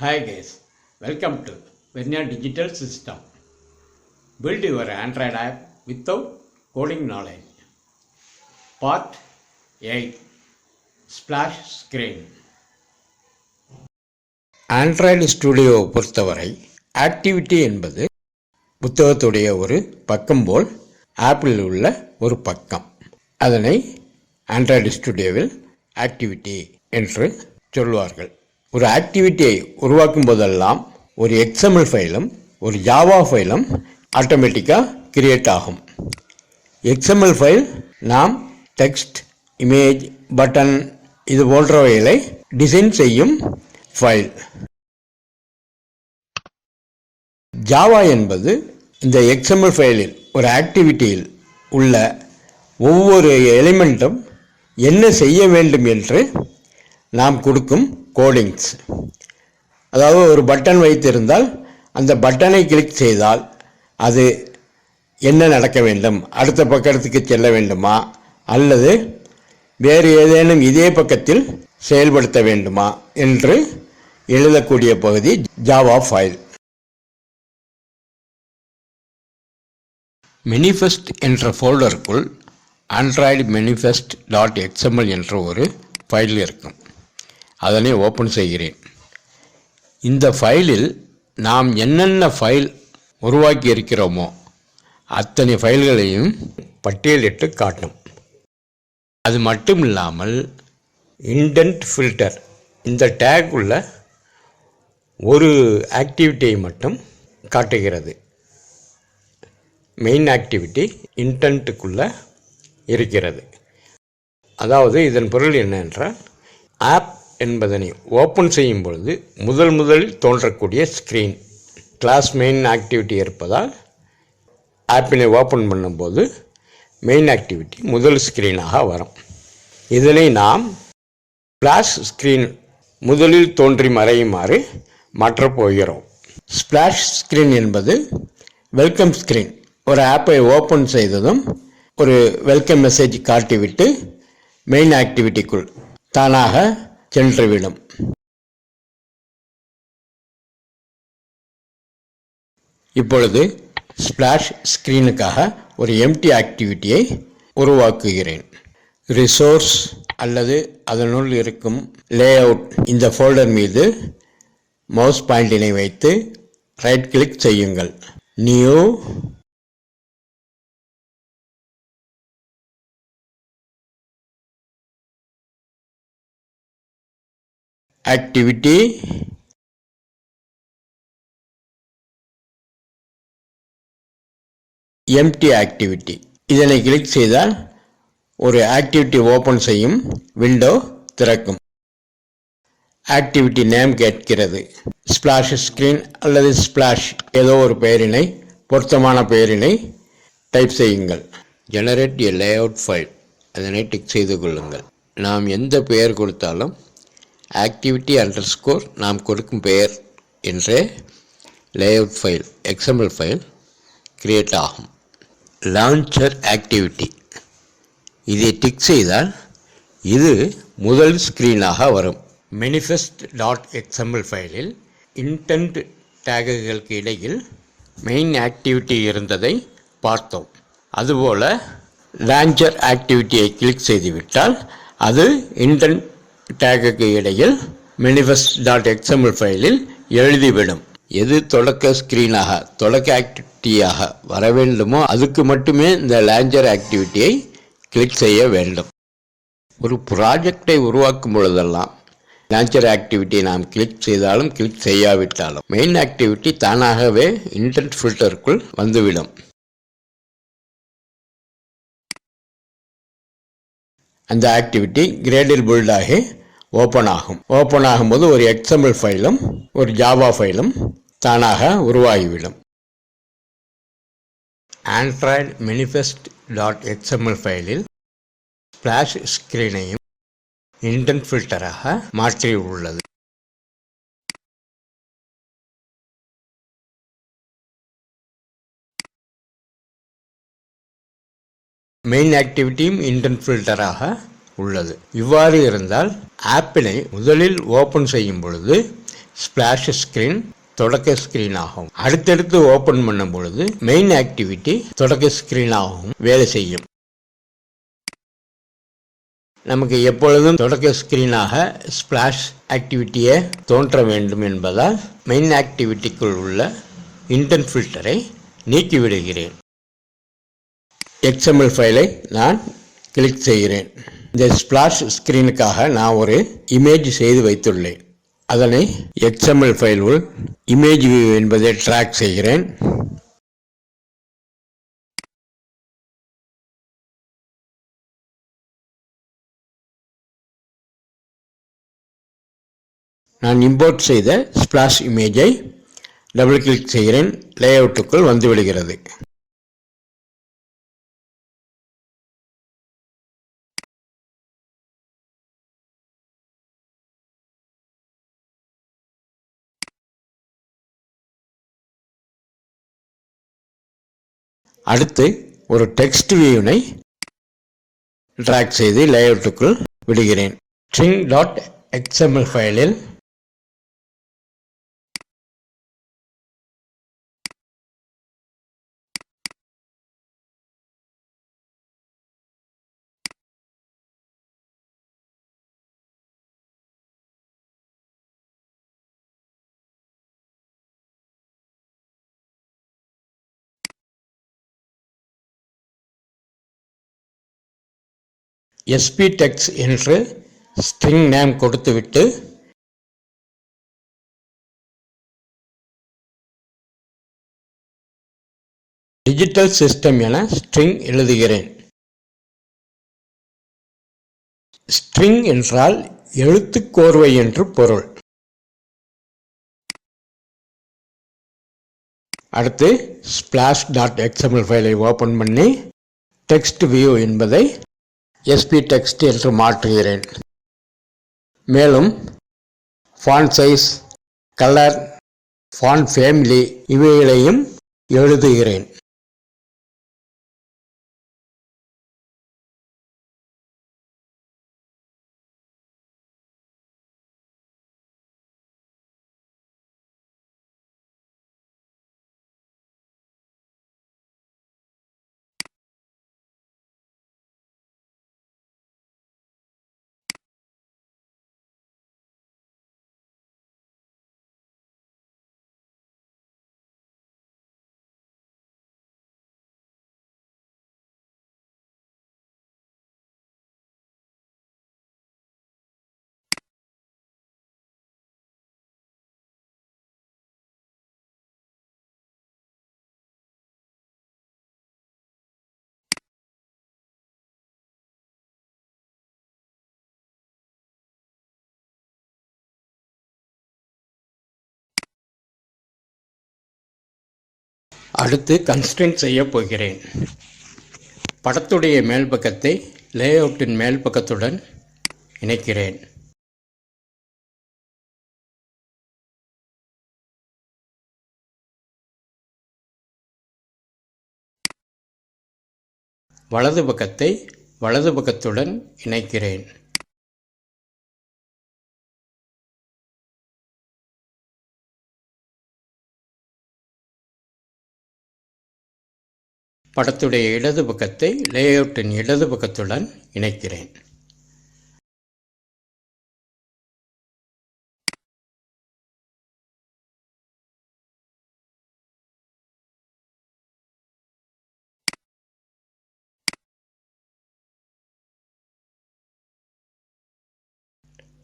Hi guys, welcome to Vernia Digital System. Build your Android app without coding knowledge. Part 8 Splash Screen. Android ஸ்டுடியோவை பொறுத்தவரை activity என்பது புத்தகத்துடைய ஒரு பக்கம் போல் ஆப்பிளில் உள்ள ஒரு பக்கம். அதனை ஆண்ட்ராய்டு ஸ்டுடியோவில் ஆக்டிவிட்டி என்று சொல்வார்கள். ஒரு ஆக்டிவிட்டியை உருவாக்கும் போதெல்லாம் ஒரு XML ஃபைலும் ஒரு ஜாவா ஃபைலும் ஆட்டோமேட்டிக்காக கிரியேட் ஆகும். XML ஃபைல் நாம் டெக்ஸ்ட், இமேஜ், பட்டன் இது போன்றவைகளை டிசைன் செய்யும் ஃபைல். ஜாவா என்பது இந்த XML ஃபைலில் ஒரு ஆக்டிவிட்டியில் உள்ள ஒவ்வொரு எலிமெண்ட்டும் என்ன செய்ய வேண்டும் என்று நாம் கொடுக்கும் கோடிங்ஸ். அதாவது ஒரு பட்டன் வைத்திருந்தால் அந்த பட்டனை கிளிக் செய்தால் அது என்ன நடக்க வேண்டும், அடுத்த பக்கத்துக்கு செல்ல வேண்டுமா அல்லது வேறு ஏதேனும் இதே பக்கத்தில் செயல்படுத்த வேண்டுமா என்று எழுதக்கூடிய பகுதி ஜாவா ஃபைல். மேனிஃபெஸ்ட் என்ற ஃபோல்டருக்குள் ஆண்ட்ராய்டு manifest.xml என்ற ஒரு ஃபைல் இருக்கும். அதனை ஓப்பன் செய்கிறேன். இந்த ஃபைலில் நாம் என்னென்ன ஃபைல் உருவாக்கி இருக்கிறோமோ அத்தனை ஃபைல்களையும் பட்டியலிட்டு காட்டும். அது மட்டும் இல்லாமல் இண்டென்ட் ஃபில்டர் இந்த டேக் உள்ள ஒரு ஆக்டிவிட்டியை மட்டும் காட்டுகிறது. மெயின் ஆக்டிவிட்டி இன்டென்ட்டுக்குள்ளே இருக்கிறது. அதாவது இதன் பொருள் என்னவென்றால் ஆப் என்பதனை ஓப்பன் செய்யும் பொழுது முதலில் தோன்றக்கூடிய ஸ்க்ரீன் கிளாஸ் மெயின் ஆக்டிவிட்டி இருப்பதால் ஆப்பினை ஓப்பன் பண்ணும்போது மெயின் ஆக்டிவிட்டி முதல் ஸ்க்ரீனாக வரும். இதனை நாம் ஸ்ப்ளாஷ் ஸ்க்ரீன் முதலில் தோன்றி மறையுமாறு மாற்றப் போகிறோம். ஸ்ப்ளாஷ் ஸ்க்ரீன் என்பது வெல்கம் ஸ்க்ரீன். ஒரு ஆப்பை ஓப்பன் செய்ததும் ஒரு வெல்கம் மெசேஜ் காட்டிவிட்டு மெயின் ஆக்டிவிட்டிக்குள் தானாக சென்றுவிடும். இப்பொழுது ஸ்ப்ளாஷ் ஸ்க்ரீனுக்காக ஒரு எம்டி ஆக்டிவிட்டியை உருவாக்குகிறேன். ரிசோர்ஸ் அல்லது அதனுள் இருக்கும் லேஅவுட் இந்த ஃபோல்டர் மீது மவுஸ் பாயிண்டினை வைத்து ரைட் கிளிக் செய்யுங்கள். நியூ ஆக்டிவிட்டி எம்டி ஆக்டிவிட்டி இதனை கிளிக் செய்தால் ஒரு ஆக்டிவிட்டி ஓப்பன் செய்யும் விண்டோ திறக்கும். ஆக்டிவிட்டி நேம் கேட்கிறது. ஸ்ப்ளாஷ் ஸ்க்ரீன் அல்லது ஸ்ப்ளாஷ் ஏதோ ஒரு பெயரினை பொருத்தமான பெயரினை டைப் செய்யுங்கள். ஜெனரேட் எ லேஅவுட் ஃபைல் அதனை டிக் செய்து கொள்ளுங்கள். நாம் எந்த பெயர் கொடுத்தாலும் ஆக்டிவிட்டி அண்டர்ஸ்கோர் நாம் கொடுக்கும் பெயர் என்றே layout file XML file create ஆகும். லான்ச்சர் ஆக்டிவிட்டி இதை டிக் செய்தால் இது முதல் ஸ்க்ரீனாக வரும். manifest.xml ஃபைலில் இன்டென்ட் டேகுகளுக்கு இடையில் மெயின் ஆக்டிவிட்டி இருந்ததை பார்த்தோம். அதுபோல் லான்ச்சர் ஆக்டிவிட்டியை கிளிக் செய்துவிட்டால் அது இன்டென்ட் டேகுக்கு இடையில் manifest.xml ஃபைலில் எழுதிவிடும். எது தொடக்க ஸ்க்ரீனாக தொடக்க ஆக்டிவிட்டியாக வர வேண்டுமோ அதுக்கு மட்டுமே இந்த லான்ச்சர் ஆக்டிவிட்டியை கிளிக் செய்ய வேண்டும். ஒரு ப்ராஜெக்டை உருவாக்கும் பொழுதெல்லாம் லான்ச்சர் ஆக்டிவிட்டியை நாம் கிளிக் செய்தாலும் கிளிக் செய்யாவிட்டாலும் மெயின் ஆக்டிவிட்டி தானாகவே இன்டென்ட் ஃபில்டருக்குள் வந்துவிடும். அந்த ஆக்டிவிட்டி கிரேடில் பில்ட் ஆகி ஓப்பன் ஆகும். ஓப்பன் ஆகும்போது ஒரு XML ஃபைலும் ஒரு ஜாவா ஃபைலும் தானாக உருவாகிவிடும். ஆண்ட்ராய்டு manifest.xml ஃபைலில் ஸ்ப்ளாஷ் ஸ்க்ரீனையும் இன்டென்ட் ஃபில்டராக மாற்றி உள்ளது. மெயின் ஆக்டிவிட்டியும் இன்டென்ட் ஃபில்டராக உள்ளது. இவ்வாறு இருந்தால் ஆப்பினை முதலில் ஓப்பன் செய்யும் பொழுது ஸ்பிளாஷ் ஸ்கிரீன் தொடக்க ஸ்கிரீன் ஆகும். அடுத்தடுத்து ஓபன் பண்ணும் பொழுது மெயின் ஆக்டிவிட்டி தொடக்க ஸ்கிரீன் ஆகும் வேலை செய்யும். நமக்கு எப்பொழுதும் தொடக்க ஸ்கிரீனாக ஸ்பிளாஷ் ஆக்டிவிட்டியை தோன்ற வேண்டும் என்பதால் மெயின் ஆக்டிவிட்டிக்குள் உள்ள இன்டென்ட் ஃபில்டரை நீக்கிவிடுகிறேன். XML ஃபைலை நான் கிளிக் செய்கிறேன். இந்த ஸ்பிளாஷ் ஸ்கிரீனுக்காக நான் ஒரு இமேஜ் செய்து வைத்துள்ளேன். அதனை XML ஃபைல் உள் இமேஜ் வியூ என்பதை ட்ராக் செய்கிறேன். நான் இம்போர்ட் செய்த ஸ்பிளாஷ் இமேஜை டபுள் கிளிக் செய்கிறேன். லேஅவுட்டுக்குள் வந்துவிடுகிறது. அடுத்து ஒரு டெக்ஸ்ட் வியூனை டிராக் செய்து லேஅவுட்டுக்குள் விடுகிறேன். string.xml ஃபைலில் sptext என்று ஸ்ட்ரிங் நேம் கொடுத்துவிட்டு டிஜிட்டல் சிஸ்டம் என ஸ்ட்ரிங் எழுதுகிறேன். ஸ்ட்ரிங் என்றால் எழுத்துக்கோர்வை என்று பொருள். அடுத்து splash.xml ஃபைலை ஓபன் பண்ணி டெக்ஸ்ட் வியூ என்பதை sptext என்று மாற்றுகிறேன். மேலும் font size, colour, font family இவைகளையும் எழுதுகிறேன். அடுத்து கன்ஸ்ட்ரெயின்ட் செய்ய போகிறேன். படத்துடைய மேல் பக்கத்தை லேஅவுட்டின் மேல் பக்கத்துடன் இணைக்கிறேன். வலது பக்கத்தை வலது பக்கத்துடன் இணைக்கிறேன். படத்துடைய இடது பக்கத்தை லேஅவுட்டின் இடது பக்கத்துடன் இணைக்கிறேன்.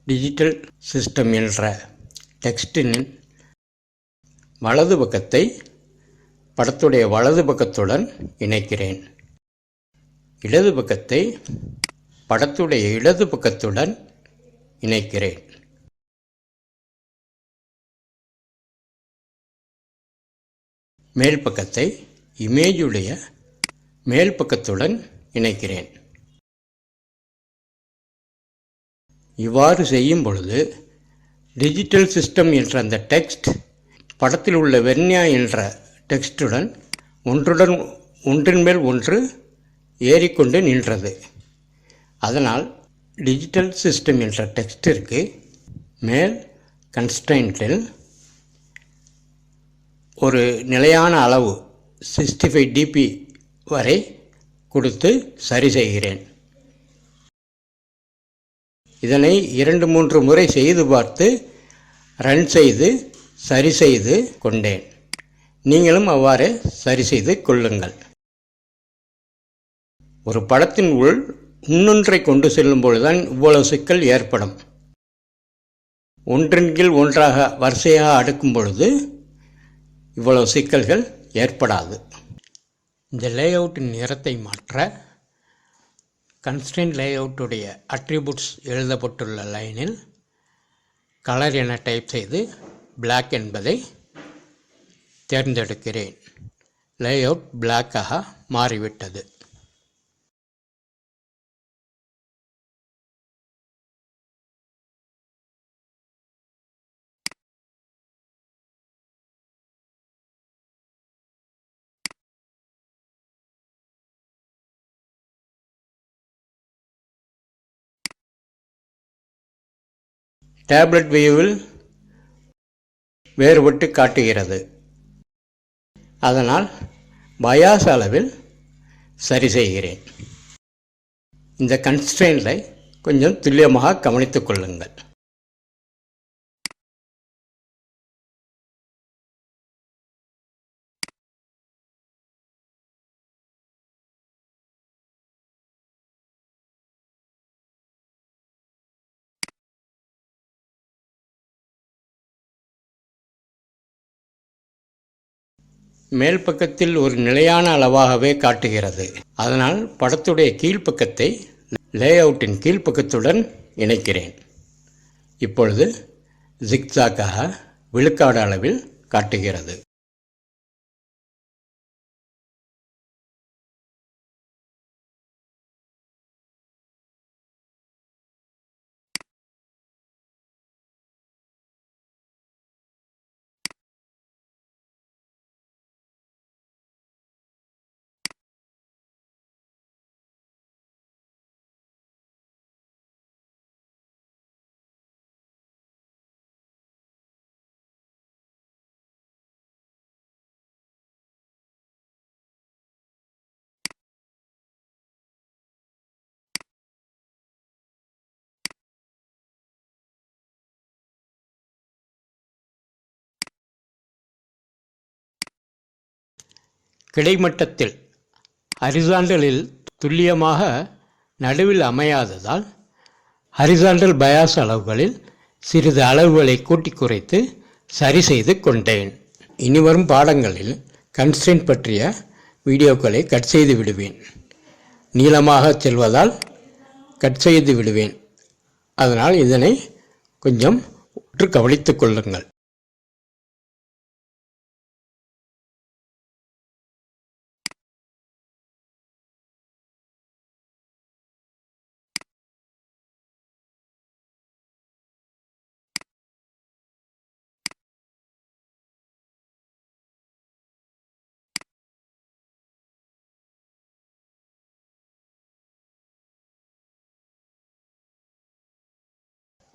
டிஜிட்டல் சிஸ்டம் என்ற டெக்ஸ்டின் வலது பக்கத்தை படத்துடைய வலது பக்கத்துடன் இணைக்கிறேன். இடது பக்கத்தை படத்துடைய இடது பக்கத்துடன் இணைக்கிறேன். மேல் பக்கத்தை இமேஜுடைய மேல் பக்கத்துடன் இணைக்கிறேன். இவ்வாறு செய்யும் பொழுது டிஜிட்டல் சிஸ்டம் என்ற அந்த டெக்ஸ்ட் படத்தில் உள்ள வெர்னியா என்ற டெக்ஸ்டுடன் ஒன்றின் மேல் ஒன்று ஏறிக்கொண்டு நின்றது. அதனால் டிஜிட்டல் சிஸ்டம் என்ற டெக்ஸ்டிற்கு மேல் கன்ஸ்ட்ரெயின்ட்டில் ஒரு நிலையான அளவு 65 dp வரை கொடுத்து சரி செய்கிறேன். இதனை 2-3 முறை செய்து பார்த்து ரன் செய்து சரி செய்து கொண்டேன். நீங்களும் அவ்வாறு சரி செய்து கொள்ளுங்கள். ஒரு படத்தின் உள் இன்னொன்றை கொண்டு செல்லும் பொழுதுதான் இவ்வளவு சிக்கல் ஏற்படும். ஒன்றின் கீழ் ஒன்றாக வரிசையாக அடுக்கும் பொழுது இவ்வளவு சிக்கல்கள் ஏற்படாது. இந்த லேஅவுட்டின் நிறத்தை மாற்ற கன்ஸ்ட்ரெயின்ட் லேஅவுட்டுடைய அட்ரிபியூட்ஸ் எழுதப்பட்டுள்ள லைனில் கலர் என டைப் செய்து Black என்பதை தேர்ந்தெடுக்கிறேன். லேஅவுட் பிளாக்காக மாறிவிட்டது. டேப்லெட் வியூவில் வேறுபட்டு காட்டுகிறது. அதனால் பயாஸ் அளவில் சரி செய்கிறேன். இந்த கன்ஸ்ட்ரெயின்ட்டை கொஞ்சம் துல்லியமாக கவனித்துக் கொள்ளுங்கள். மேல் பக்கத்தில் ஒரு நிலையான அளவாகவே காட்டுகிறது. அதனால் படத்துடைய கீழ்ப்பக்கத்தை லேஅவுட்டின் கீழ்ப்பக்கத்துடன் இணைக்கிறேன். இப்பொழுது ஜிக்ஜாக்காக விழுக்காடு அளவில் காட்டுகிறது. கிடைமட்டத்தில் ஹரிசாண்டலில் துல்லியமாக நடுவில் அமையாததால் ஹரிசாண்டல் பயாஸ் அளவுகளில் சிறிது அளவுகளை கூட்டி குறைத்து சரி செய்து கொண்டேன். இனிவரும் பாடங்களில் கன்ஸ்ட்ரெயின்ட் பற்றிய வீடியோக்களை கட் செய்து விடுவேன். நீளமாக செல்வதால் கட் செய்து விடுவேன். அதனால் இதனை கொஞ்சம் உற்று கவனித்துக் கொள்ளுங்கள்.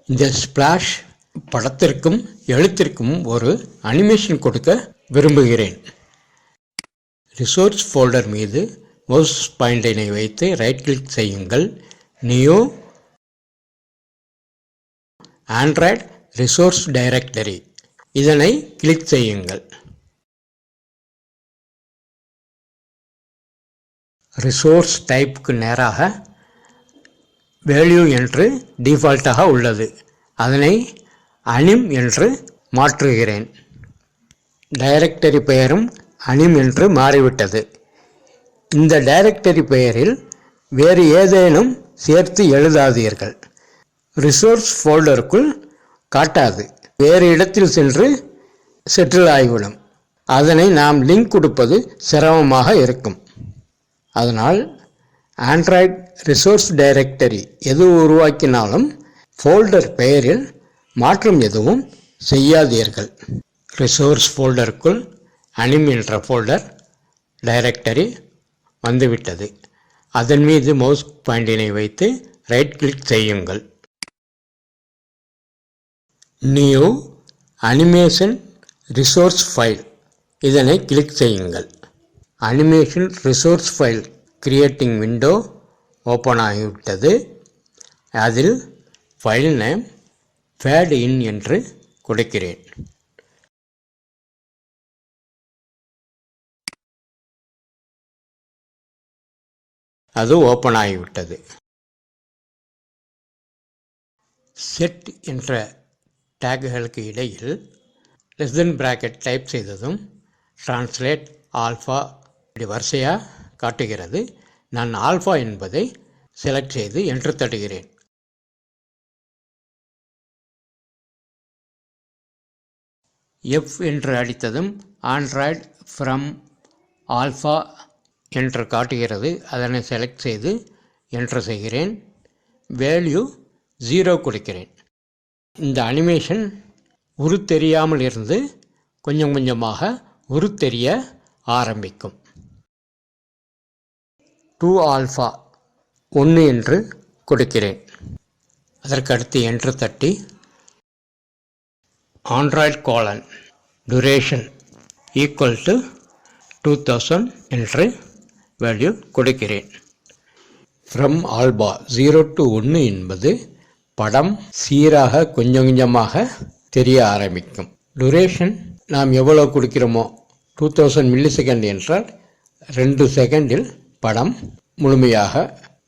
இந்த ஸ்பிளாஷ் படத்திற்கும் எழுத்திற்கும் ஒரு அனிமேஷன் கொடுக்க விரும்புகிறேன். ரிசோர்ஸ் ஃபோல்டர் மீது மவுஸ் பாயிண்டரை வைத்து ரைட் கிளிக் செய்யுங்கள். நியூ ஆண்ட்ராய்டு ரிசோர்ஸ் டைரக்டரி இதனை கிளிக் செய்யுங்கள். ரிசோர்ஸ் டைப்புக்கு நேராக வேல்யூ என்று டிஃபால்ட்டாக உள்ளது. அதனை அனிம் என்று மாற்றுகிறேன். டைரக்டரி பெயரும் அனிம் என்று மாறிவிட்டது. இந்த டைரக்டரி பெயரில் வேறு ஏதேனும் சேர்த்து எழுதாதீர்கள். ரிசோர்ஸ் ஃபோல்டருக்குள் காட்டாது. வேறு இடத்தில் சென்று செட்டில் ஆகிவிடும். அதனை நாம் லிங்க் கொடுப்பது சிரமமாக இருக்கும். அதனால் ஆண்ட்ராய்டு ரிசோர்ஸ் டைரக்டரி எது உருவாக்கினாலும் ஃபோல்டர் பெயரில் மாற்றம் எதுவும் செய்யாதீர்கள். ரிசோர்ஸ் ஃபோல்டருக்குள் அனிம் என்ற ஃபோல்டர் டைரக்டரி வந்துவிட்டது. அதன் மீது மவுஸ் பாயிண்டினை வைத்து ரைட் கிளிக் செய்யுங்கள். நியூ அனிமேஷன் ரிசோர்ஸ் ஃபைல் இதனை கிளிக் செய்யுங்கள். Animation resource file creating window open ஆகிவிட்டது. அதில் ஃபைல் நேம் ஃபேட் இன் என்று கொடுக்கிறேன். அது ஓப்பன் ஆகிவிட்டது. செட் என்ற டேக்குகளுக்கு இடையில் லெஸ் தென் பிராக்கெட் டைப் செய்ததும் டிரான்ஸ்லேட் ஆல்ஃபா இப்படி வரிசையாக காட்டுகிறது. நான் ஆல்ஃபா என்பதை செலக்ட் செய்து என்டர் தட்டுகிறேன். எஃப் என்று அடித்ததும் ஆண்ட்ராய்டு ஃப்ரம் ஆல்ஃபா என்று காட்டுகிறது. அதனை செலக்ட் செய்து என்டர் செய்கிறேன். வேல்யூ 0 கொடுக்கிறேன். இந்த அனிமேஷன் உருத்தெரியாமல் இருந்து கொஞ்சம் கொஞ்சமாக உருத்தெரிய ஆரம்பிக்கும். 2 ஆல்ஃபா 1 என்று கொடுக்கிறேன். அதற்கடுத்து என்டர் தட்டி Android colon duration equal to 2000 என்று வேல்யூ கொடுக்கிறேன். ஃப்ரம் ஆல்பா 0 to 1 என்பது படம் சீராக கொஞ்சம் கொஞ்சமாக தெரிய ஆரம்பிக்கும். duration நாம் எவ்வளோ கொடுக்கிறோமோ 2000 மில்லி செகண்ட் என்றால் 2 செகண்டில் படம் முழுமையாக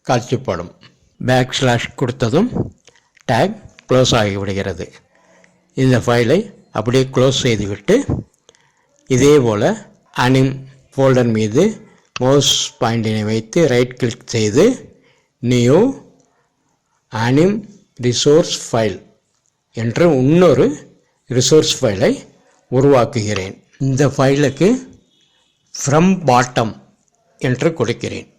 காட்சிப்படும். பேக்ஸ்லாஷ் கொடுத்ததும் டேக் க்ளோஸ் ஆகிவிடுகிறது. இந்த ஃபைலை அப்படியே க்ளோஸ் செய்துவிட்டு இதே போல் அனிம் ஃபோல்டர் மீது மவுஸ் பாயிண்டினை வைத்து ரைட் கிளிக் செய்து நியூ அனிம் ரிசோர்ஸ் ஃபைல் என்ற இன்னொரு ரிசோர்ஸ் ஃபைலை உருவாக்குகிறேன். இந்த ஃபைலுக்கு ஃப்ரம் பாட்டம் என்று கொடுக்கிறேன்.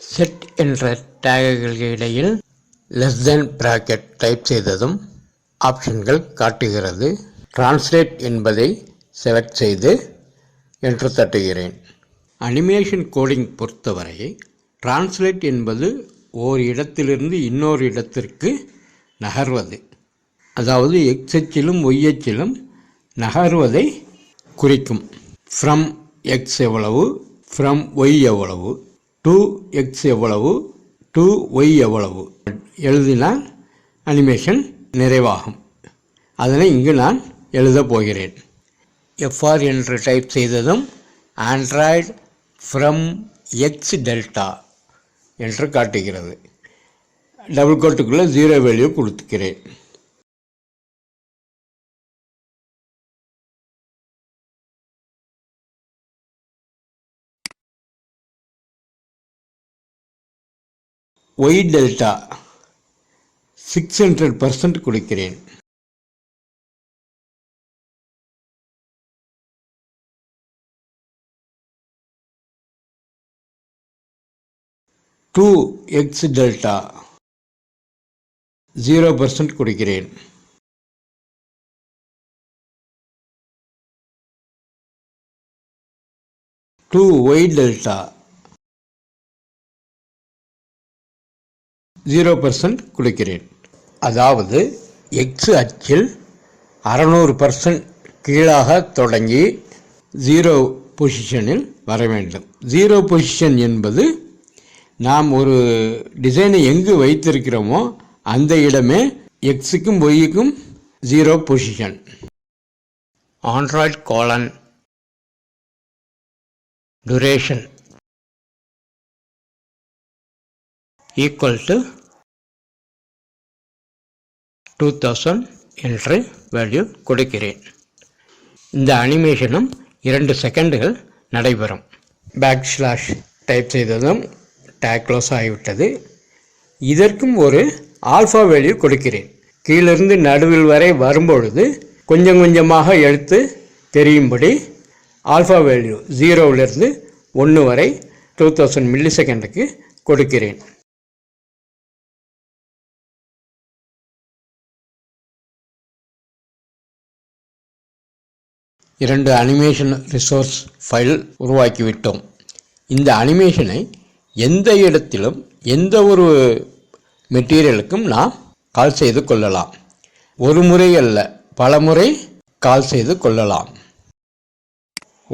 செட் என்ற டேகுகளுக்கு இடையில் லெஸ் தென் பிராக்கெட் டைப் செய்ததும் ஆப்ஷன்கள் காட்டுகிறது. டிரான்ஸ்லேட் என்பதை செலக்ட் செய்து என்டர் தட்டுகிறேன். அனிமேஷன் கோடிங் பொறுத்தவரை டிரான்ஸ்லேட் என்பது ஓர் இடத்திலிருந்து இன்னொரு இடத்திற்கு நகர்வது, அதாவது எக்ஸ் அச்சிலும் ஒய் அச்சிலும் நகர்வதை குறிக்கும். ஃப்ரம் எக்ஸ் எவ்வளவு, ஃப்ரம் ஒய் எவ்வளவு, டு எக்ஸ் எவ்வளவு, டு ஒய் எவ்வளவு எழுதினால் அனிமேஷன் நிறைவாகும். அதனை இங்கு நான் எழுதப் போகிறேன். எஃப்ஆர் என்று டைப் செய்ததும் ஆண்ட்ராய்டு ஃப்ரம் எக்ஸ் டெல்டா என்று காட்டுகிறது. டபுள் கோட்டுக்குள்ளே 0 வேல்யூ கொடுத்துக்கிறேன். ஒய் டெல்டா 600% கொடுக்கிறேன். டூ எக்ஸ் டெல்டா 0% கொடுக்கிறேன். டூ ஒய் டெல்டா 0% கொடுக்கிறேன். அதாவது எக்ஸ் அச்சில் 600% கீழாக தொடங்கி 0 பொசிஷனில் வர வேண்டும். 0 பொசிஷன் என்பது நாம் ஒரு டிசைனை எங்கு வைத்திருக்கிறோமோ அந்த இடமே எக்ஸுக்கும் ஒய்க்கும் 0 position. Android colon duration equal to 2000 என்று வேல்யூ கொடுக்கிறேன். இந்த அனிமேஷனும் 2 செகண்டுகள் நடைபெறும். பேக்ஸ்லாஷ் டைப் செய்ததும் டேக் க்ளோஸ் ஆகிவிட்டது. இதற்கும் ஒரு ஆல்ஃபா வேல்யூ கொடுக்கிறேன். கீழிருந்து நடுவில் வரை வரும்பொழுது கொஞ்சம் கொஞ்சமாக எழுத்து தெரியும்படி ஆல்ஃபா வேல்யூ 0விலிருந்து 1 வரை 2000 மில்லி செகண்டுக்கு கொடுக்கிறேன். இரண்டு அனிமேஷன் ரிசோர்ஸ் ஃபைல் உருவாக்கிவிட்டோம். இந்த அனிமேஷனை எந்த இடத்திலும் எந்த ஒரு மெட்டீரியலுக்கும் நாம் கால் செய்து கொள்ளலாம். ஒரு முறை அல்ல, பல முறை கால் செய்து கொள்ளலாம்.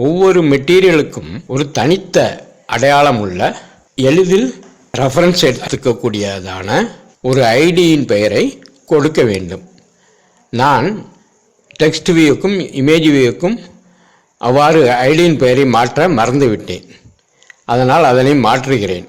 ஒவ்வொரு மெட்டீரியலுக்கும் ஒரு தனித்த அடையாளம் உள்ள, எளிதில் ரெஃபரன்ஸ் எடுத்துக்கக்கூடியதான ஒரு ஐடியின் பெயரை கொடுக்க வேண்டும். நான் டெக்ஸ்ட் வியூக்கும் இமேஜ் வியூக்கும் அவ்வாறு ஐடியின் பெயரை மாற்ற மறந்துவிட்டேன். அதனால் அதனை மாற்றுகிறேன்.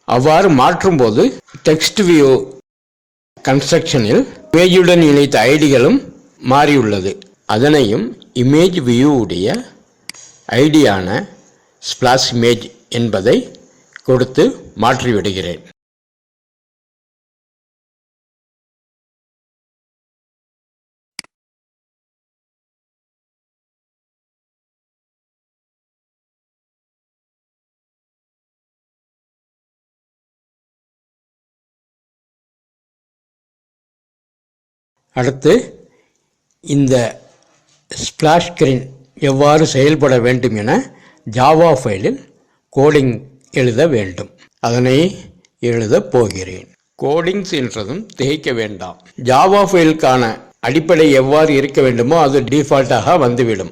அவ்வாறு மாற்றும்போது டெக்ஸ்ட் வியூ கன்ஸ்ட்ரக்ஷனில் இமேஜுடன் இணைத்த ஐடிகளும் மாறியுள்ளது. அதனையும் இமேஜ் வியூவுடைய ஐடியான ஸ்பிளாஷ் இமேஜ் என்பதை கொடுத்து மாற்றிவிடுகிறேன். அடுத்து இந்த ஸ்பிளாஷ் ஸ்க்ரீன் எவ்வாறு செயல்பட வேண்டும் என ஜாவா ஃபைலில் கோடிங் எழுத வேண்டும். அதனை எழுதப் போகிறேன். கோடிங்ஸ் என்றதும் திகைக்க வேண்டாம். ஜாவா ஃபைலுக்கான அடிப்படை எவ்வாறு இருக்க வேண்டுமோ அது டிஃபால்ட்டாக வந்துவிடும்.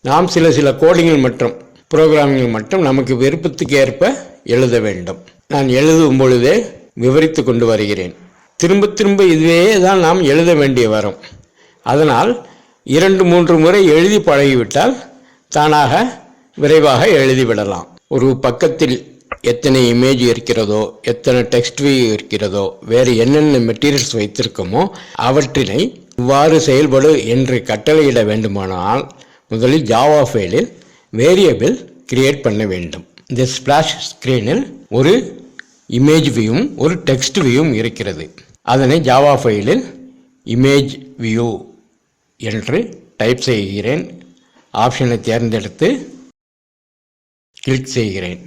நாம் சில கோடிங்கள் மற்றும் ப்ரோக்ராமிங்கள் மட்டும் நமக்கு விருப்பத்துக்கு ஏற்ப எழுத வேண்டும். நான் எழுதும் பொழுதே விவரித்து கொண்டு வருகிறேன். திரும்ப இதுவே தான் நாம் எழுத வேண்டிய வரும். அதனால் 2-3 முறை எழுதி பழகிவிட்டால் தானாக விரைவாக எழுதிவிடலாம். ஒரு பக்கத்தில் எத்தனை இமேஜ் இருக்கிறதோ, எத்தனை டெக்ஸ்ட் வியூ இருக்கிறதோ, வேறு என்னென்ன மெட்டீரியல்ஸ் வைத்திருக்கோமோ அவற்றினை இவ்வாறு செயல்படு என்று கட்டளையிட வேண்டுமானால் முதலில் ஜாவா ஃபைலில் வேரியபிள் கிரியேட் பண்ண வேண்டும். இந்த ஸ்பிளாஷ் ஸ்க்ரீனில் ஒரு இமேஜ் வியூவும் ஒரு டெக்ஸ்ட் வியூவும் இருக்கிறது. அதனை ஜாவா ஃபைலில் இமேஜ் வியூ என்று டைப் செய்கிறேன். ஆப்ஷனை தேர்ந்தெடுத்து கிளிக் செய்கிறேன்.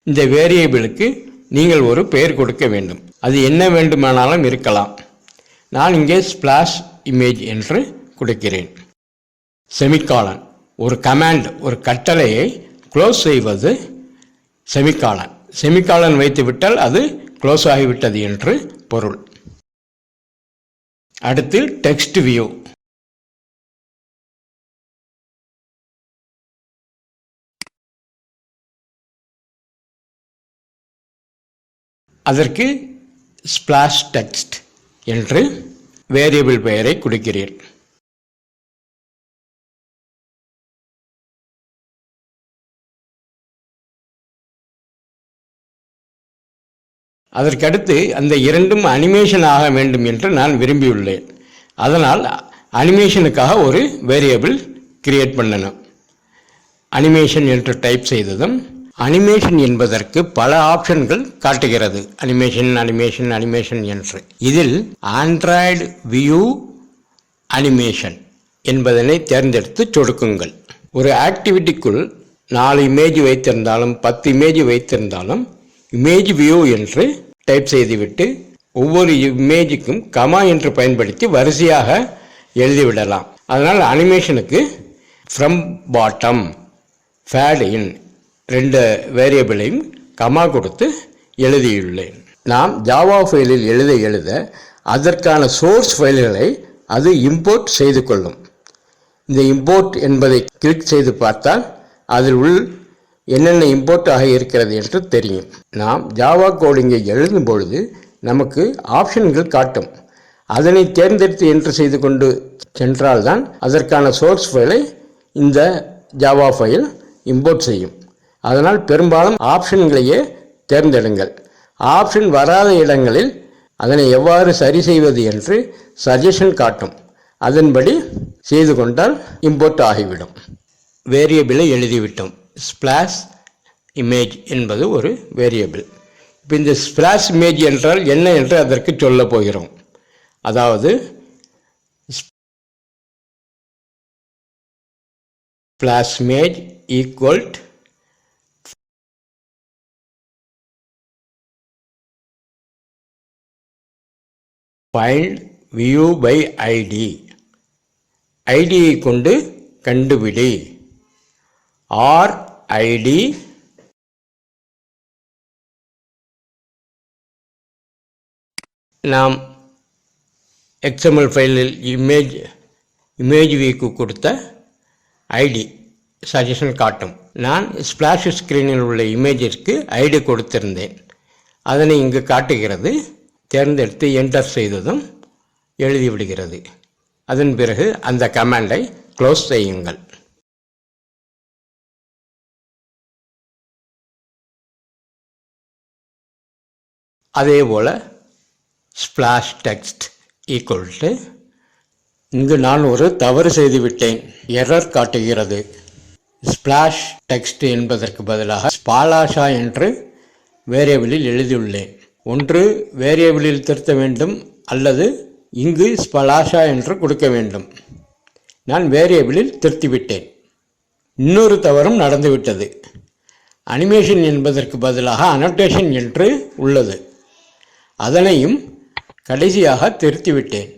இந்த வேரியபிளுக்கு நீங்கள் ஒரு பெயர் கொடுக்க வேண்டும். அது என்ன வேண்டுமானாலும் இருக்கலாம். நான் இங்கே ஸ்பிளாஷ் இமேஜ் என்று கொடுக்கிறேன். செமிகாலன், ஒரு கமாண்ட், ஒரு கட்டளையை க்ளோஸ் செய்வது செமிகாலன். செமிகாலன் வைத்துவிட்டால் அது க்ளோஸ் ஆகிவிட்டது என்று பொருள். அடுத்து டெக்ஸ்ட் வியூ. அதற்கு ஸ்பிளாஷ் டெக்ஸ்ட் என்று வேரியபிள் பெயரை கொடுக்கிறேன். அதற்கடுத்து அந்த இரண்டும் அனிமேஷன் ஆக வேண்டும் என்று நான் விரும்பியுள்ளேன். அதனால் அனிமேஷனுக்காக ஒரு வேரியபிள் கிரியேட் பண்ணணும். அனிமேஷன் என்று டைப் செய்ததும் அனிமேஷன் என்பதற்கு பல ஆப்ஷன்கள் காட்டுகிறது. அனிமேஷன் என்று. இதில் ஆண்ட்ராய்டு வியூ அனிமேஷன் என்பதனை தேர்ந்தெடுத்து சொடுக்குங்கள். ஒரு ஆக்டிவிட்டிக்குள் 4 இமேஜ் வைத்திருந்தாலும் 10 இமேஜ் வைத்திருந்தாலும் இமேஜ் வியூ என்று டைப் செய்துவிட்டு ஒவ்வொரு இமேஜுக்கும் கமா என்று பயன்படுத்தி வரிசையாக எழுதிவிடலாம். அதனால் அனிமேஷனுக்கு ஃப்ரம் பாட்டம், ஃபேட் இன் 2 வேரியபிளையும் கமா கொடுத்து எழுதியுள்ளேன். நாம் ஜாவா ஃபைலில் எழுத அதற்கான சோர்ஸ் ஃபைல்களை அது இம்போர்ட் செய்து கொள்ளும். இந்த இம்போர்ட் என்பதை கிளிக் செய்து பார்த்தால் அதில் உள் என்னென்ன இம்போர்ட் ஆக இருக்கிறது என்று தெரியும். நாம் ஜாவா கோடிங்கை எழுதும் பொழுது நமக்கு ஆப்ஷன்கள் காட்டும். அதனை தேர்ந்தெடுத்து என்ட்ரு செய்து கொண்டு சென்றால்தான் அதற்கான சோர்ஸ் ஃபைலை இந்த ஜாவா ஃபைல் இம்போர்ட் செய்யும். அதனால் பெரும்பாலும் ஆப்ஷன்களையே தேர்ந்தெடுங்கள். ஆப்ஷன் வராத இடங்களில் அதனை எவ்வாறு சரி செய்வது என்று சஜஷன் காட்டும். அதன்படி செய்து கொண்டால் இம்போர்ட் ஆகிவிடும். வேரியபிளை எழுதிவிட்டோம். ஸ்பிளாஷ் இமேஜ் என்பது ஒரு வேரியபிள். இப்போ இந்த ஸ்பிளாஷ் இமேஜ் என்றால் என்ன என்று அதற்கு சொல்ல போகிறோம். அதாவது splash image equal find view by ID. ஐடியை கொண்டு கண்டுபிடி. ஆர் ஐடி நாம் XML ஃபைலில் இமேஜ் வியூக்கு கொடுத்த ஐடி சஜஷன் காட்டும். நான் ஸ்பிளாஷ் ஸ்க்ரீனில் உள்ள இமேஜிற்கு ஐடி கொடுத்திருந்தேன். அதனை இங்கு காட்டுகிறது. தேர்ந்தெடுத்து என்டர் செய்ததும் எழுதிவிடுகிறது. அதன் பிறகு அந்த கமாண்டை க்ளோஸ் செய்யுங்கள். அதேபோல் ஸ்பிளாஷ் டெக்ஸ்ட் ஈக்குவல் டு, இங்கு நான் ஒரு தவறு செய்துவிட்டேன். எரர் காட்டுகிறது. ஸ்பிளாஷ் டெக்ஸ்ட் என்பதற்கு பதிலாக ஸ்பாலாஷா என்று வேரியபிளில் எழுதியுள்ளேன். ஒன்று வேரியபிளில் திருத்த வேண்டும் அல்லது இங்கு ஸ்பலாஷா என்று கொடுக்க வேண்டும். நான் வேரியபிளில் திருத்திவிட்டேன். இன்னொரு தவறும் நடந்துவிட்டது. அனிமேஷன் என்பதற்கு பதிலாக அனோட்டேஷன் என்று உள்ளது. அதனையும் கடைசியாக திருத்திவிட்டேன்.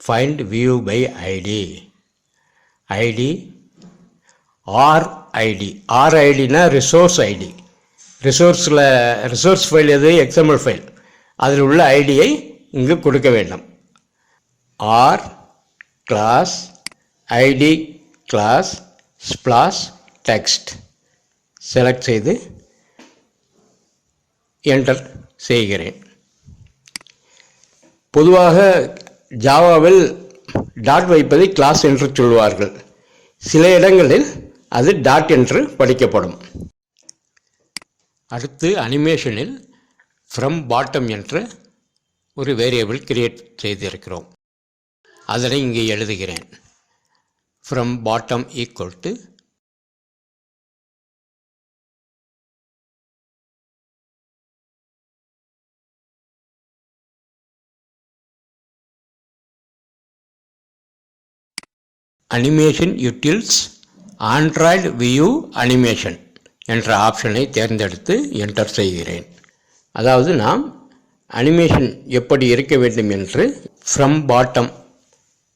Find view by ID. ID R ID. R ஐடினா ரிசோர்ஸ் ஐடி. ரிசோர்ஸ் ஃபைல் எது? XML file. அதில் உள்ள ஐடியை இங்கு கொடுக்க வேண்டும். R class ID class splash text select செய்து என்டர் செய்கிறேன். பொதுவாக ஜாவாவில் டாட் வைப்பதை கிளாஸ் என்று சொல்வார்கள். சில இடங்களில் அது டாட் என்று படிக்கப்படும். அடுத்து அனிமேஷனில் ஃப்ரம் பாட்டம் என்ற ஒரு வேரியபிள் கிரியேட் செய்திருக்கிறோம். அதனை இங்கே எழுதுகிறேன். From bottom equal to animation utils Android view animation என்ற ஆப்ஷனை தேர்ந்தெடுத்து என்டர் செய்கிறேன். அதாவது நாம் அனிமேஷன் எப்படி இருக்க வேண்டும் என்று ஃப்ரம் பாட்டம்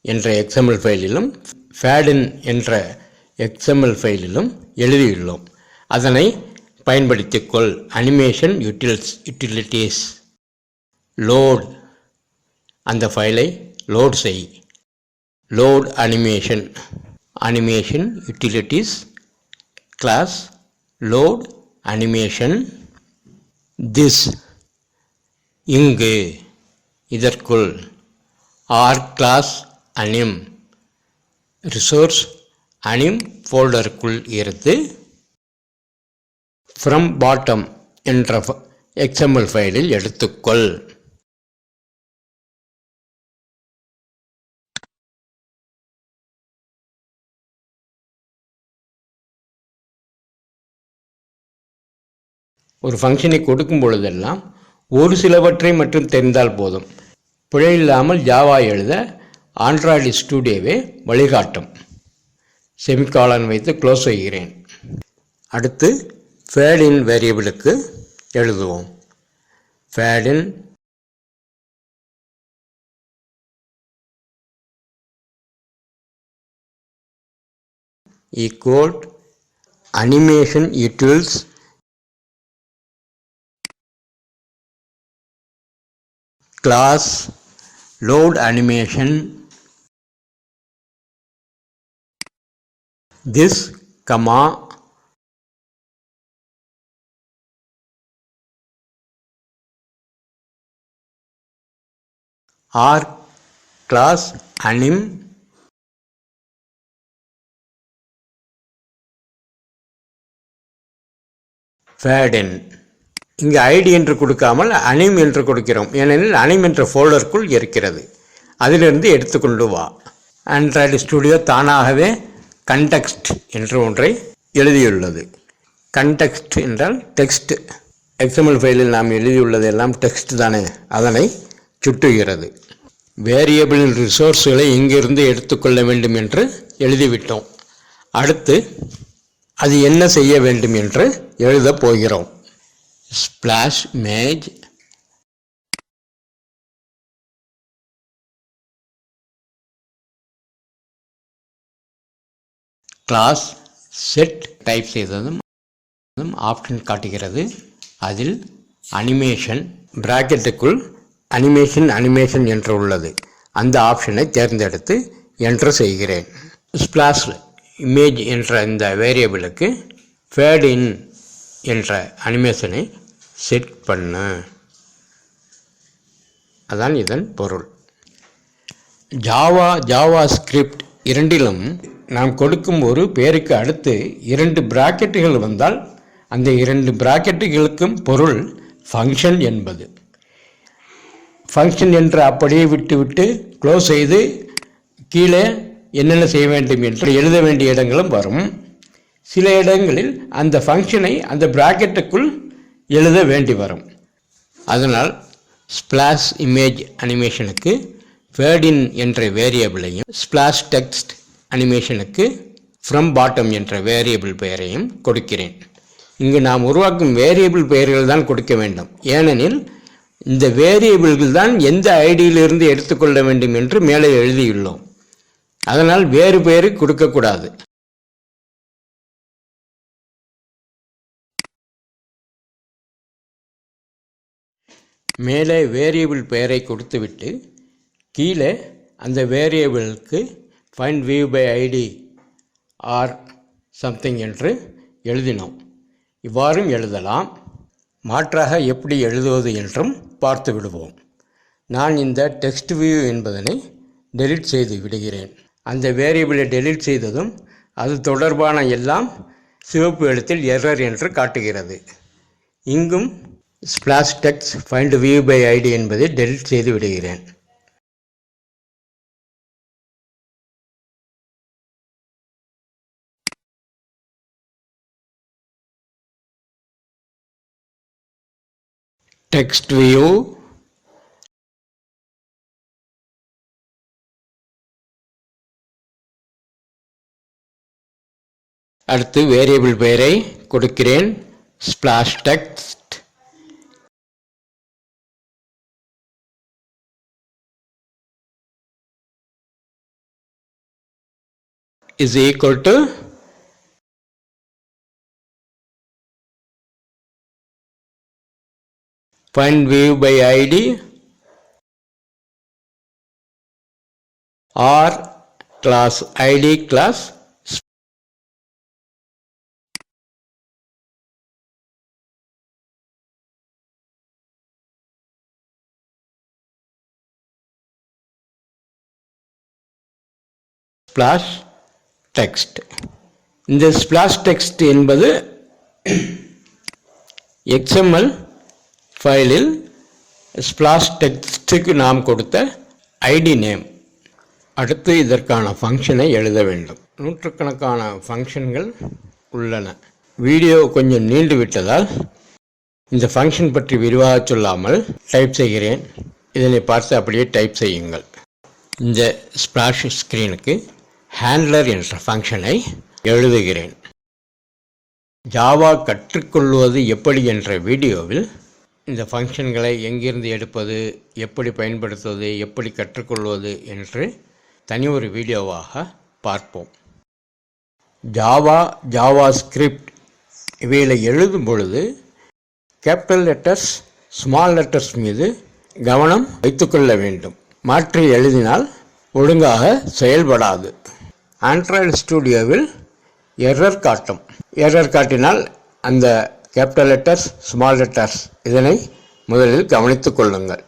என்ற XML ஃபைலிலும் ஃபேடின் என்ற XML ஃபைலிலும் எழுதியுள்ளோம். அதனை பயன்படுத்திக்கொள். அனிமேஷன் யூட்டிலிட்டிஸ் லோட், அந்த ஃபைலை லோட் செய். Load animation utilities class load animation this, இங்கு இதற்குள் R class anim resource anim ஃபோல்டருக்குள் இருந்து ஃப்ரம் பாட்டம் என்ற XML ஃபைலில் எடுத்துக்கொள். ஒரு ஃபங்க்ஷனை கொடுக்கும் பொழுதெல்லாம் ஒரு சிலவற்றை மட்டும் தெரிந்தால் போதும். பிழை இல்லாமல் ஜாவா எழுத ஆண்ட்ராய்டு ஸ்டூடியோவே வழிகாட்டும். செமிகாலன் வைத்து க்ளோஸ் செய்கிறேன். அடுத்து ஃபேடின் வேரியபிளுக்கு எழுதுவோம். Fade in equal animation utils class load animation this comma or class anim fade in. இங்கு ஐடி என்று கொடுக்காமல் அனிம் என்று கொடுக்கிறோம். ஏனெனில் அனிம் என்ற ஃபோல்டருக்குள் இருக்கிறது. அதிலிருந்து எடுத்துக்கொண்டு வா. ஆண்ட்ராய்டு ஸ்டுடியோ தானாகவே கண்டெக்ஸ்ட் என்று ஒன்றை எழுதியுள்ளது. கண்டெக்ஸ்ட் என்றால் டெக்ஸ்ட். எக்ஸ்எம்எல் ஃபைலில் நாம் எழுதியுள்ளது எல்லாம் டெக்ஸ்ட் தானே, அதனை சுட்டுகிறது. வேரியபிளின் ரிசோர்ஸ்களை இங்கிருந்து எடுத்துக்கொள்ள வேண்டும் என்று எழுதிவிட்டோம். அடுத்து அது என்ன செய்ய வேண்டும் என்று எழுதப் போகிறோம். Splash image class set type செய்ததும் ஆப்ஷன் காட்டுகிறது. அதில் அனிமேஷன் பிராக்கெட்டுக்குள் அனிமேஷன் என்று உள்ளது. அந்த ஆப்ஷனை தேர்ந்தெடுத்து என்டர் செய்கிறேன். ஸ்பிளாஷ் இமேஜ் என்ற இந்த வேரியபிளுக்கு ஃபேட் இன் என்ற அனிமேஷனை செட் பண்ணு. அதான் இதன் பொருள். ஜாவா ஸ்கிரிப்ட் இரண்டிலும் நாம் கொடுக்கும் ஒரு பேருக்கு அடுத்து 2 பிராக்கெட்டுகள் வந்தால் அந்த 2 பிராக்கெட்டுகளுக்கும் பொருள் ஃபங்க்ஷன் என்பது. ஃபங்க்ஷன் என்று அப்படியே விட்டு க்ளோஸ் செய்து கீழே என்னென்ன செய்ய வேண்டும் என்று எழுத வேண்டிய இடங்களும் வரும். சில இடங்களில் அந்த ஃபங்க்ஷனை அந்த பிராக்கெட்டுக்குள் எழுத வேண்டி வரும். அதனால் ஸ்பிளாஷ் இமேஜ் அனிமேஷனுக்கு ஃபேட் இன் என்ற வேரியபிளையும் ஸ்பிளாஷ் டெக்ஸ்ட் அனிமேஷனுக்கு ஃப்ரம் பாட்டம் என்ற வேரியபிள் பெயரையும் கொடுக்கிறேன். இங்கு நாம் உருவாக்கும் வேரியபிள் பெயர்கள் தான் கொடுக்க வேண்டும். ஏனெனில் இந்த வேரியபிள்கள் தான் எந்த ஐடியிலிருந்து எடுத்துக்கொள்ள வேண்டும் என்று மேலே எழுதியுள்ளோம். அதனால் வேறு பெயரு கொடுக்கக்கூடாது. மேலே வேரியபிள் பெயரை கொடுத்துவிட்டு கீழே அந்த வேரியபிளுக்கு find view by ID R something என்று எழுதினோம். இவ்வாறும் எழுதலாம். மாற்றாக எப்படி எழுதுவது என்றும் பார்த்து விடுவோம். நான் இந்த டெக்ஸ்ட் வியூ என்பதனை டெலீட் செய்து விடுகிறேன். அந்த வேரியபிளை டெலீட் செய்ததும் அது தொடர்பான எல்லாம் சிவப்பு எழுத்தில் எரர் என்று காட்டுகிறது. இங்கும் splash text find view by ID என்பதை டெலீட் செய்து விடுகிறேன். டெக்ஸ்ட் வியூ அடுத்து வேரியபிள் பெயரை கொடுக்கிறேன். Splash text is equal to find view by id or class id class splash text. இந்த ஸ்பிளாஷ் டெக்ஸ்ட் என்பது XML ஃபைலில் ஸ்பிளாஷ் டெக்ஸ்ட்டுக்கு நாம் கொடுத்த ஐடி நேம். அடுத்து இதற்கான ஃபங்க்ஷனை எழுத வேண்டும். நூற்றுக்கணக்கான ஃபங்க்ஷன்கள் உள்ளன. வீடியோ கொஞ்சம் நீண்டு விட்டதால் இந்த ஃபங்க்ஷன் பற்றி விரிவாக சொல்லாமல் டைப் செய்கிறேன். இதனை பார்த்து அப்படியே டைப் செய்யுங்கள். இந்த ஸ்பிளாஷ் ஸ்க்ரீனுக்கு ஹேண்ட்லர் என்ற ஃபங்க்ஷனை எழுதுகிறேன். ஜாவா கற்றுக்கொள்வது எப்படி என்ற வீடியோவில் இந்த ஃபங்க்ஷன்களை எங்கிருந்து எடுப்பது, எப்படி பயன்படுத்துவது, எப்படி கற்றுக்கொள்வது என்று தனி ஒரு வீடியோவாக பார்ப்போம். ஜாவா ஸ்கிரிப்ட் இவைகளை எழுதும் பொழுது கேபிட்டல் லெட்டர்ஸ் ஸ்மால் லெட்டர்ஸ் மீது கவனம் வைத்துக்கொள்ள வேண்டும். மாற்றி எழுதினால் ஒழுங்காக செயல்படாது. ஆண்ட்ராய்டு ஸ்டுடியோவில் எரர் காட்டும். எரர் காட்டினால் அந்த கேபிட்டல் லெட்டர்ஸ், ஸ்மால் லெட்டர்ஸ் இதனை முதலில் கவனித்துக் கொள்ளுங்கள்.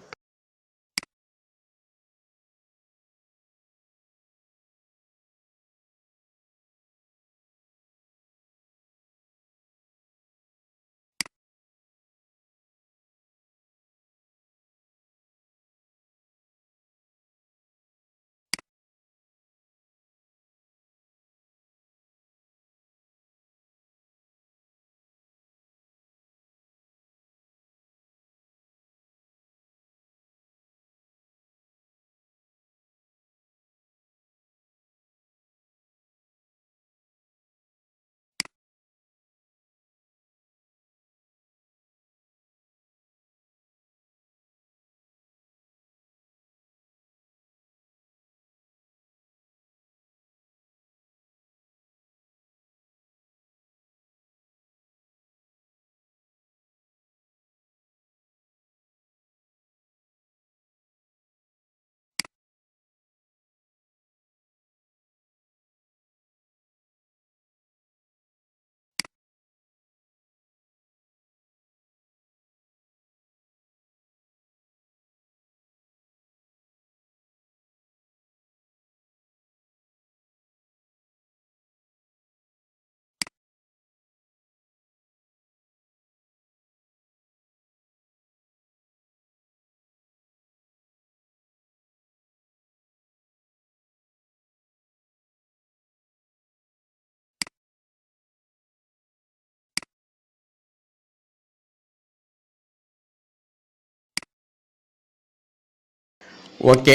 ஓகே,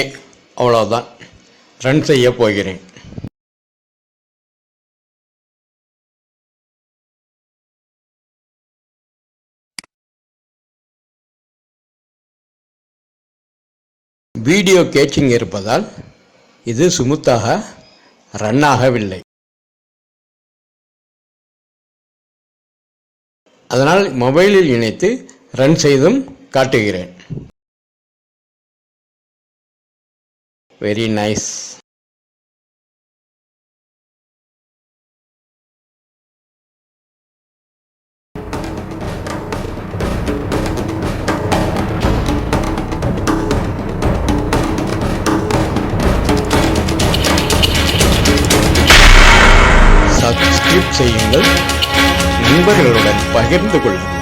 அவ்வளோதான். ரன் செய்ய போகிறேன். வீடியோ கேச்சிங் இருப்பதால் இது சுமுத்தாக ரன் ஆகவில்லை. அதனால் மொபைலில் இணைத்து ரன் செய்தும் காட்டுகிறேன். Very nice. சப்ஸ்கிரைப் செய்யுங்கள், நண்பர்களுடன் பகிர்ந்து கொள்ளுங்கள்.